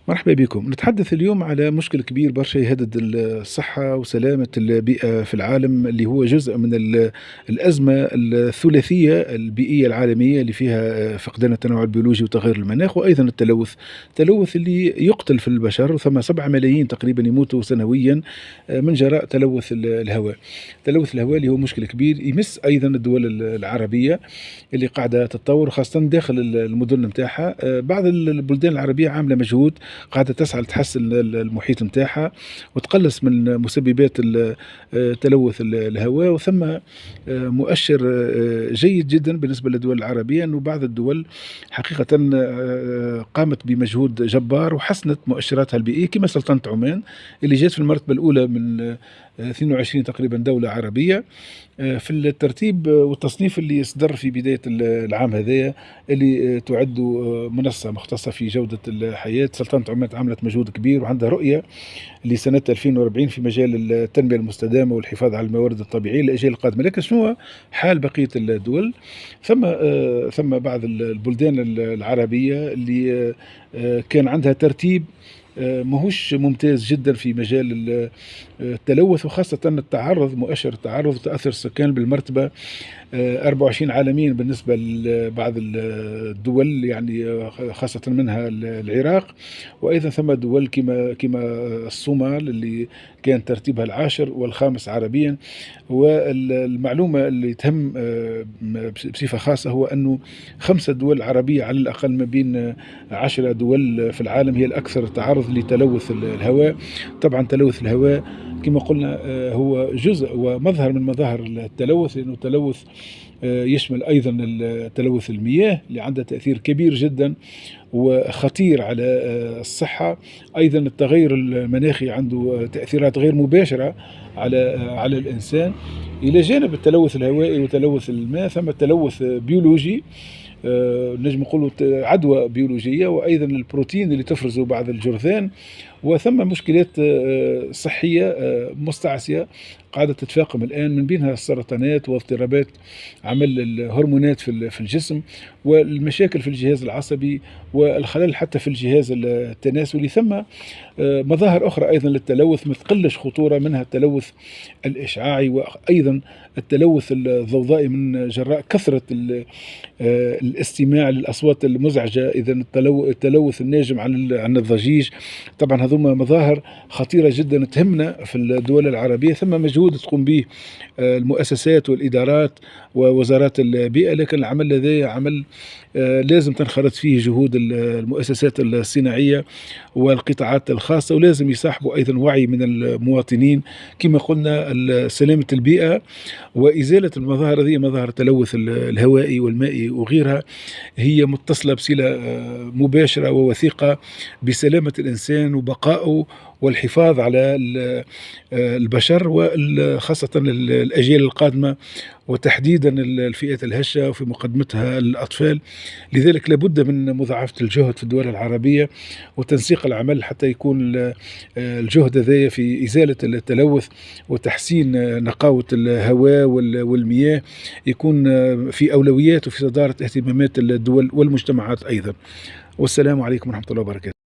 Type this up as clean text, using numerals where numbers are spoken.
مرحبا بكم. نتحدث اليوم على مشكل كبير برشا يهدد الصحة وسلامة البيئة في العالم، اللي هو جزء من الأزمة الثلاثية البيئية العالمية اللي فيها فقدان التنوع البيولوجي وتغير المناخ، وأيضا التلوث اللي يقتل في البشر، ثم 7 ملايين تقريبا يموتوا سنويا من جراء تلوث الهواء. تلوث الهواء اللي هو مشكل كبير يمس أيضا الدول العربية اللي قاعدة تتطور، خاصة داخل المدن نتاعها. بعض البلدان العربية عاملة مجهود، قاعدة تسعى لتحسن المحيط نتاعها وتقلص من مسببات تلوث الهواء. وثم مؤشر جيد جدا بالنسبة للدول العربية، أنه بعض الدول حقيقة قامت بمجهود جبار وحسنت مؤشراتها البيئية، كما سلطنة عمان اللي جات في المرتبة الأولى من 22 تقريبا دولة عربية في الترتيب والتصنيف اللي صدر في بداية العام هذايا، اللي تعد منصة مختصة في جودة الحياة. سلطنة عمان عملت مجهود كبير وعندها رؤية لسنة 2040 في مجال التنمية المستدامة والحفاظ على الموارد الطبيعية للأجيال القادمة. لكن شنو هو حال بقية الدول؟ ثم بعض البلدان العربية اللي كان عندها ترتيب ماهوش ممتاز جدا في مجال التلوث، وخاصة مؤشر التعرض وتأثر السكان بالمرتبة 24 عالميا بالنسبة لبعض الدول، يعني خاصة منها العراق، وأيضا ثم دول كما الصومال اللي كان ترتيبها العاشر والخامس عربيا. والمعلومة اللي تهم بصفة خاصة هو أنه 5 دول عربية على الأقل ما بين 10 دول في العالم هي الأكثر تعرض لتلوث الهواء. طبعا تلوث الهواء كما قلنا هو جزء ومظهر من مظاهر التلوث، لأنه التلوث يشمل أيضا تلوث المياه اللي عنده تأثير كبير جدا وخطير على الصحة. أيضا التغير المناخي عنده تأثيرات غير مباشرة على الإنسان. إلى جانب التلوث الهوائي وتلوث الماء ثم تلوث بيولوجي، نجم نقولوا عدوى بيولوجية، وأيضا البروتين اللي تفرزه بعض الجرذان. وثم مشكلات صحية مستعصية قاعدة تتفاقم الآن، من بينها السرطانات واضطرابات عمل الهرمونات في الجسم، والمشاكل في الجهاز العصبي، والخلل حتى في الجهاز التناسلي. ثم مظاهر أخرى أيضا للتلوث مثقلش خطورة، منها التلوث الإشعاعي، وأيضا التلوث الضوضائي من جراء كثرة الاستماع للأصوات المزعجة، إذا التلوث الناجم عن الضجيج. طبعا هذوما مظاهر خطيرة جدا تهمنا في الدول العربية. ثم مجهود تقوم به المؤسسات والإدارات ووزارات البيئة، لكن العمل هذا عمل لازم تنخرط فيه جهود المؤسسات الصناعية والقطاعات الخاصة، ولازم يصاحبوا أيضا وعي من المواطنين كما قلنا سلامة البيئة وإزالة المظاهر هذه. مظاهر التلوث الهوائي والمائي وغيرها هي متصلة بصلة مباشرة ووثيقة بسلامة الإنسان وبقائه والحفاظ على البشر وخاصة الأجيال القادمة، وتحديدا الفئات الهشة وفي مقدمتها الأطفال. لذلك لابد من مضاعفة الجهد في الدول العربية وتنسيق العمل حتى يكون الجهد هذا في إزالة التلوث وتحسين نقاوة الهواء والمياه يكون في أولويات وفي صدارة اهتمامات الدول والمجتمعات أيضا. والسلام عليكم ورحمة الله وبركاته.